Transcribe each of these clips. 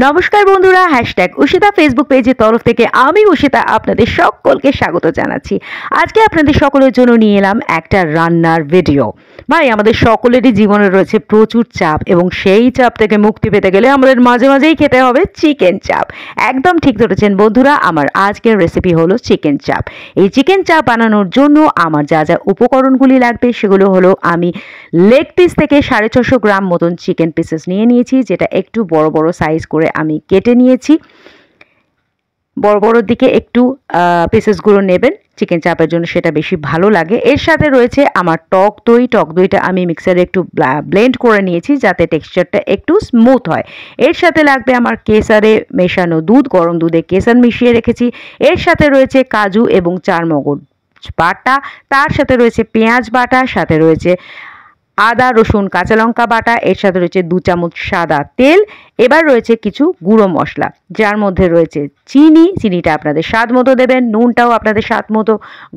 নমস্কার বন্ধুরা, hashtag উষিতা Facebook পেজের তরফ থেকে আমি উষিতা আপনাদের সকলকে স্বাগত জানাচ্ছি। আজকে আপনাদের সকলের জন্য নিয়ে এলাম একটা রান্নার ভিডিও। ভাই, আমাদের সকলেরই জীবনে রয়েছে প্রচুর চাপ এবং সেই চাপ থেকে মুক্তি পেতে গেলে আমাদের মাঝে মাঝেই খেতে হবে চিকেন চাপ। একদম ঠিক ধরেছেন বন্ধুরা, আমার আজকের রেসিপি হলো চিকেন চাপ। এই চিকেন চাপ বানানোর জন্য আমার যা যা উপকরণগুলি লাগবে সেগুলো হলো, আমি লেগ পিস থেকে 650 গ্রাম মতন চিকেন পিসেস নিয়ে নিয়েছি, যেটা একটু বড় বড় সাইজ করে আমি কেটে নিয়েছি। বড় বড় দিকে একটু পিসেসগুলো নেবেন চিকেন চাপের জন্য, সেটা বেশি ভালো লাগে। এর সাথে রয়েছে আমার টক দই। টক দইটা আমি মিক্সারে একটু ব্লেন্ড করে নিয়েছি যাতে টেক্সচারটা একটু স্মুথ হয়। এর সাথে লাগবে আমার কেসারে মেশানো দুধ, গরম দুধে কেসার মিশিয়ে রেখেছি। এর সাথে রয়েছে কাজু এবং চারমগজ বাটা, তার সাথে রয়েছে পেঁয়াজ বাটা, সাথে রয়েছে আদা রসুন কাঁচা লঙ্কা বাটা, এর সাথে রয়েছে 2 চামচ সাদা তেল। এবার রয়েছে কিছু গুঁড়ো মশলা, যার মধ্যে রয়েছে চিনিটা আপনাদের স্বাদ মতো দেবেন, নুনটাও আপনাদের স্বাদ মতো,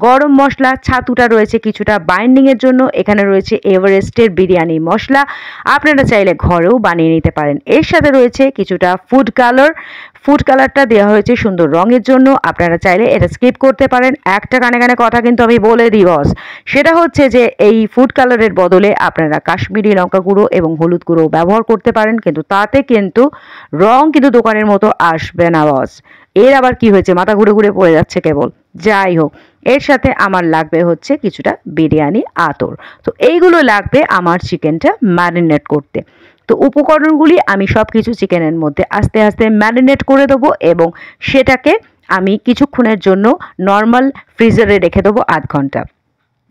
গরম মশলা, ছাতুটা রয়েছে কিছুটা বাইন্ডিংয়ের জন্য। এখানে রয়েছে এভারেস্টের বিরিয়ানি মশলা, আপনারা চাইলে ঘরেও বানিয়ে নিতে পারেন। এর সাথে রয়েছে কিছুটা ফুড কালারটা দেওয়া হয়েছে সুন্দর রঙের জন্য, আপনারা চাইলে এটা স্কিপ করতে পারেন। একটা কানে কানে কথা কিন্তু আমি বলে দিই বস, সেটা হচ্ছে যে এই ফুড কালারের বদলে আপনারা কাশ্মীরি লঙ্কা গুঁড়ো এবং হলুদ গুঁড়ো ব্যবহার করতে পারেন, কিন্তু তাতে কিন্তু রং কিন্তু দোকানের মতো আসবে না বস। এর আবার কি হয়েছে, মাথা ঘুরে ঘুরে পড়ে যাচ্ছে কেবল। যাই হোক, এর সাথে আমার লাগবে হচ্ছে কিছুটা বিরিয়ানি আতর। তো এইগুলো লাগবে আমার চিকেনটা ম্যারিনেট করতে। তো উপকরণগুলি আমি সব কিছু চিকেনের মধ্যে আস্তে আস্তে ম্যারিনেট করে দেবো এবং সেটাকে আমি কিছুক্ষণের জন্য নর্মাল ফ্রিজারে রেখে দেবো আধ ঘন্টা।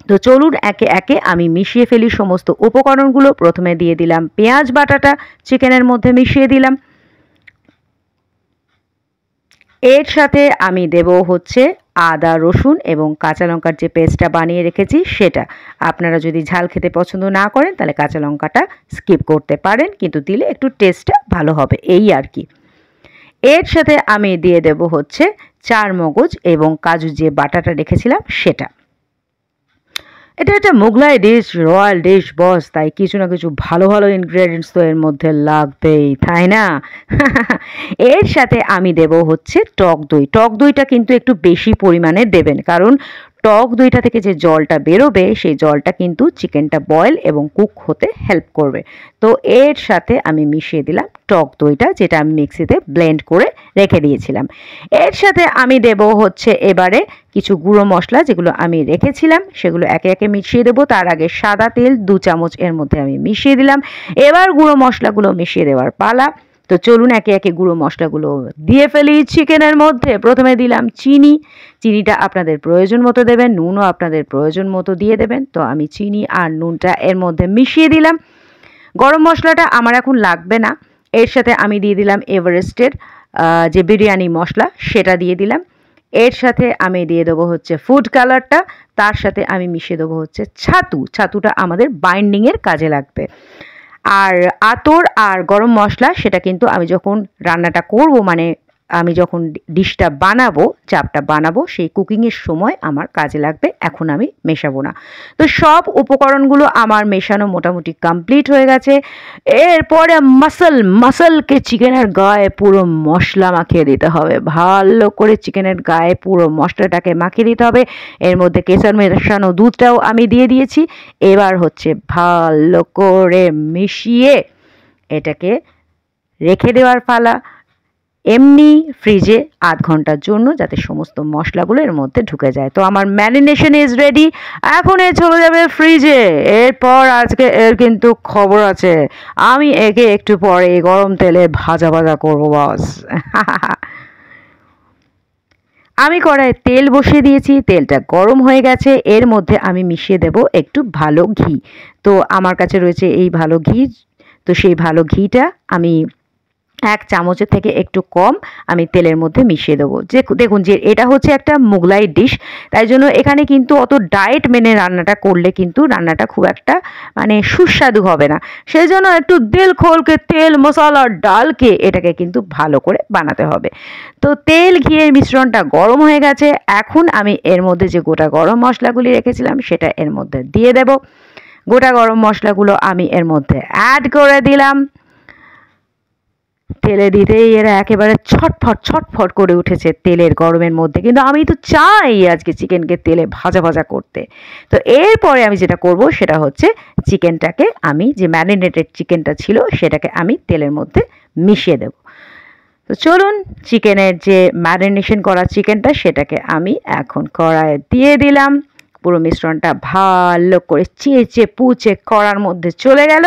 তো চলুন একে একে আমি মিশিয়ে ফেলি সমস্ত উপকরণগুলো। প্রথমে দিয়ে দিলাম পেঁয়াজ বাটাটা, চিকেনের মধ্যে মিশিয়ে দিলাম। এর সাথে আমি দেব হচ্ছে আদা রসুন এবং কাঁচা লঙ্কার যে পেস্টটা বানিয়ে রেখেছি সেটা। আপনারা যদি ঝাল খেতে পছন্দ না করেন তাহলে কাঁচা লঙ্কাটা স্কিপ করতে পারেন, কিন্তু দিলে একটু টেস্টটা ভালো হবে, এই আর কি। এর সাথে আমি দিয়ে দেব হচ্ছে চারমগজ এবং কাজু যে বাটাটা রেখেছিলাম সেটা। এটা একটা মোগলাই ডিশ, রয়্যাল ডিশ বস, তাই কিছু না কিছু ভালো ভালো ইনগ্রেডিয়েন্টস তো এর মধ্যে লাগবেই, তাই না? এর সাথে আমি দেব হচ্ছে টক দই। টক দইটা কিন্তু একটু বেশি পরিমাণে দেবেন, কারণ টক দইটা থেকে যে জলটা বেরোবে সেই জলটা কিন্তু চিকেনটা বয়েল এবং কুক হতে হেল্প করবে। তো এর সাথে আমি মিশিয়ে দিলাম টক দইটা, যেটা আমি মিক্সিতে ব্লেন্ড করে রেখে দিয়েছিলাম। এর সাথে আমি দেব হচ্ছে এবারে কিছু গুঁড়ো মশলা, যেগুলো আমি রেখেছিলাম সেগুলো একে একে মিশিয়ে দেবো। তার আগে সাদা তেল 2 চামচ এর মধ্যে আমি মিশিয়ে দিলাম। এবার গুঁড়ো মশলাগুলো মিশিয়ে দেওয়ার পালা। তো চলুন একে একে গুঁড়ো মশলাগুলো দিয়ে ফেলি চিকেনের মধ্যে। প্রথমে দিলাম চিনিটা আপনাদের প্রয়োজন মতো দেবেন, নুনও আপনাদের প্রয়োজন মতো দিয়ে দেবেন। তো আমি চিনি আর নুনটা এর মধ্যে মিশিয়ে দিলাম। গরম মশলাটা আমার এখন লাগবে না। এর সাথে আমি দিয়ে দিলাম এভারেস্টের যে বিরিয়ানি মশলা, সেটা দিয়ে দিলাম। এর সাথে আমি দিয়ে দেবো হচ্ছে ফুড কালারটা, তার সাথে আমি মিশিয়ে দেবো হচ্ছে ছাতুটা আমাদের বাইন্ডিংয়ের কাজে লাগবে। আর আতর আর গরম মশলা সেটা কিন্তু আমি যখন রান্নাটা করব, মানে আমি যখন ডিশটা বানাবো, চাপটা বানাবো, সেই কুকিংয়ের সময় আমার কাজে লাগবে, এখন আমি মেশাবো না। তো সব উপকরণগুলো আমার মেশানো মোটামুটি কমপ্লিট হয়ে গেছে। এরপরে মাসলকে চিকেনের গায়ে পুরো মশলা মাখিয়ে দিতে হবে, ভালো করে চিকেনের গায়ে পুরো মশলাটাকে মাখিয়ে দিতে হবে। এর মধ্যে কেসার মেশানো দুধটাও আমি দিয়ে দিয়েছি। এবার হচ্ছে ভালো করে মিশিয়ে এটাকে রেখে দেওয়ার পালা, এমনি ফ্রিজে আধ ঘন্টার জন্য, যাতে সমস্ত মশলাগুলো এর মধ্যে ঢুকে যায়। তো আমার ম্যারিনেশন ইজ রেডি, এখন এ চলে যাবে ফ্রিজে। এরপর আজকে এর কিন্তু খবর আছে, আমি একে একটু পরে গরম তেলে ভাজা করবো বস। আমি কড়াইয়ে তেল বসিয়ে দিয়েছি, তেলটা গরম হয়ে গেছে। এর মধ্যে আমি মিশিয়ে দেব একটু ভালো ঘি। তো আমার কাছে রয়েছে এই ভালো ঘি। তো সেই ভালো ঘিটা আমি 1 চামচের থেকে একটু কম আমি তেলের মধ্যে মিশিয়ে দেবো। যে দেখুন যে এটা হচ্ছে একটা মোগলাই ডিশ, তাই জন্য এখানে কিন্তু অত ডায়েট মেনে রান্নাটা করলে কিন্তু রান্নাটা খুব একটা মানে সুস্বাদু হবে না। সেই জন্য একটু দিল খোলকে তেল মশলা ডালকে এটাকে কিন্তু ভালো করে বানাতে হবে। তো তেল ঘিয়ের মিশ্রণটা গরম হয়ে গেছে, এখন আমি এর মধ্যে যে গোটা গরম মশলাগুলি রেখেছিলাম সেটা এর মধ্যে দিয়ে দেব। গোটা গরম মশলাগুলো আমি এর মধ্যে অ্যাড করে দিলাম। তেলে দিতেই এরা একেবারে ছটফট ছটফট করে উঠেছে তেলের গরমের মধ্যে। কিন্তু আমি তো চাই আজকে চিকেনকে তেলে ভাজা ভাজা করতে। তো এরপরে আমি যেটা করব সেটা হচ্ছে চিকেনটাকে আমি যে ম্যারিনেটেড চিকেনটা ছিল সেটাকে আমি তেলের মধ্যে মিশিয়ে দেব। তো চলুন চিকেনের যে ম্যারিনেশন করা চিকেনটা সেটাকে আমি এখন কড়াইয়ে দিয়ে দিলাম। পুরো মিশ্রণটা ভালো করে চেঁচে পুচে কড়ার মধ্যে চলে গেল।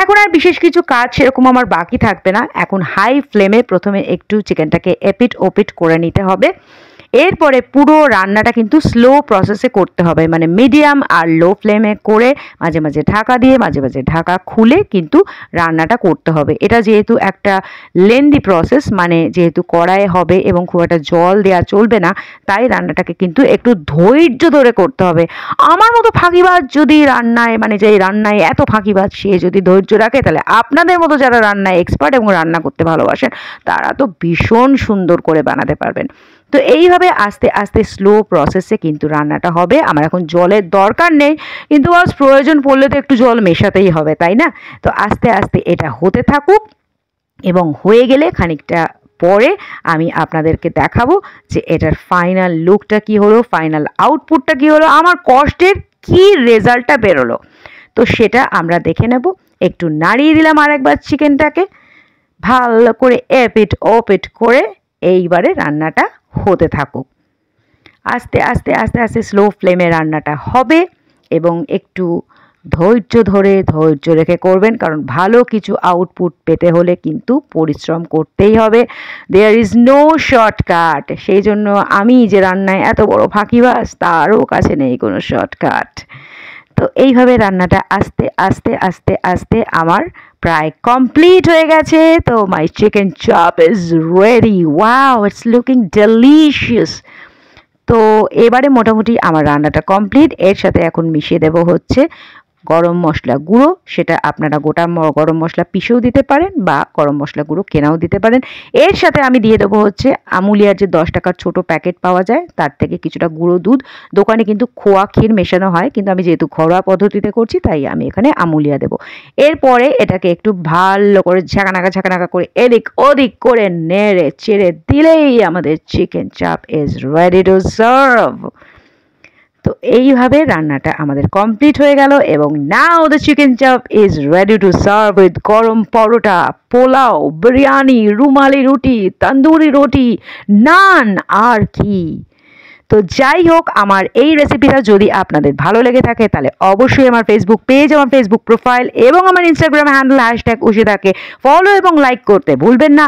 এখন আর বিশেষ কিছু কাজ সেরকম আমার বাকি থাকবে না। এখন হাই ফ্লেমে প্রথমে একটু চিকেনটাকে এপিট ওপিট করে নিতে হবে। এরপরে পুরো রান্নাটা কিন্তু স্লো প্রসেসে করতে হবে, মানে মিডিয়াম আর লো ফ্লেমে করে মাঝে মাঝে ঢাকা দিয়ে মাঝে মাঝে ঢাকা খুলে কিন্তু রান্নাটা করতে হবে। এটা যেহেতু একটা লেন্দি প্রসেস, মানে যেহেতু কড়াইয়ে হবে এবং খুব একটা জল দেওয়া চলবে না, তাই রান্নাটাকে কিন্তু একটু ধৈর্য ধরে করতে হবে। আমার মতো ফাঁকিবাজ যদি রান্নায়, মানে যে রান্নায় এত ফাঁকিবাজ, সে যদি ধৈর্য রাখে, তাহলে আপনাদের মতো যারা রান্নায় এক্সপার্ট এবং রান্না করতে ভালোবাসেন তারা তো ভীষণ সুন্দর করে বানাতে পারবেন। তো এইভাবে আস্তে আস্তে স্লো প্রসেসে কিন্তু রান্নাটা হবে। আমার এখন জলের দরকার নেই, কিন্তু আজ প্রয়োজন পড়লে তো একটু জল মেশাতেই হবে, তাই না? তো আস্তে আস্তে এটা হতে থাকুক এবং হয়ে গেলে খানিকটা পরে আমি আপনাদেরকে দেখাবো যে এটার ফাইনাল লুকটা কি হলো, ফাইনাল আউটপুটটা কি হলো, আমার কষ্টের কি রেজাল্টটা বেরোলো। তো সেটা আমরা দেখে নেব। একটু নাড়িয়ে দিলাম আরেকবার চিকেনটাকে, ভালো করে এপিট ওপিট করে এইবারে রান্নাটা হতে থাকুক। আস্তে আস্তে আস্তে আস্তে স্লো ফ্লেমে রান্নাটা হবে এবং একটু ধৈর্য রেখে করবেন, কারণ ভালো কিছু আউটপুট পেতে হলে কিন্তু পরিশ্রম করতেই হবে। There is no shortcut. সেই জন্য আমি যে রান্নায় এত বড় ফাঁকিবাজ, তারও কাছে নেই কোনো শর্টকাট। তো এইভাবে রান্নাটা আস্তে আস্তে আস্তে আস্তে আমার প্রায় কমপ্লিট হয়ে গেছে। তো my chicken chop is ready. Wow, it's looking delicious. তো এবারে মোটামুটি আমার রান্নাটা কমপ্লিট। এর সাথে এখন মিশিয়ে দেব হচ্ছে গরম মশলা গুঁড়ো। সেটা আপনারা গোটা গরম মশলা পিষেও দিতে পারেন বা গরম মশলা গুঁড়ো কেনাও দিতে পারেন। এর সাথে আমি দিয়ে দেবো হচ্ছে আমুলিয়ার যে 10 টাকার ছোটো প্যাকেট পাওয়া যায়, তার থেকে কিছুটা গুঁড়ো দুধ। দোকানে কিন্তু খোয়া ক্ষীর মেশানো হয়, কিন্তু আমি যেহেতু ঘরোয়া পদ্ধতিতে করছি তাই আমি এখানে আমুলিয়া দেবো। এরপরে এটাকে একটু ভালো করে ঝাঁকানাকা করে এদিক ওদিক করে নেড়ে চেড়ে দিলেই আমাদের চিকেন চাপ ইজ রেডি টু সার্ভ। তো এইভাবে রান্নাটা আমাদের কমপ্লিট হয়ে গেল এবং নাও দ্য চিকেন চাপ is ready to serve with গরম পরোটা, পোলাও, বিরিয়ানি, রুমালি রুটি, তন্দুরি রুটি, নান, আর কি। তো যাই হোক, আমার এই রেসিপিটা যদি আপনাদের ভালো লেগে থাকে তাহলে অবশ্যই আমার ফেসবুক পেজ, আমার ফেসবুক প্রোফাইল এবং আমার ইনস্টাগ্রাম হ্যান্ডেল #উশিতাকে ফলো এবং লাইক করতে ভুলবেন না।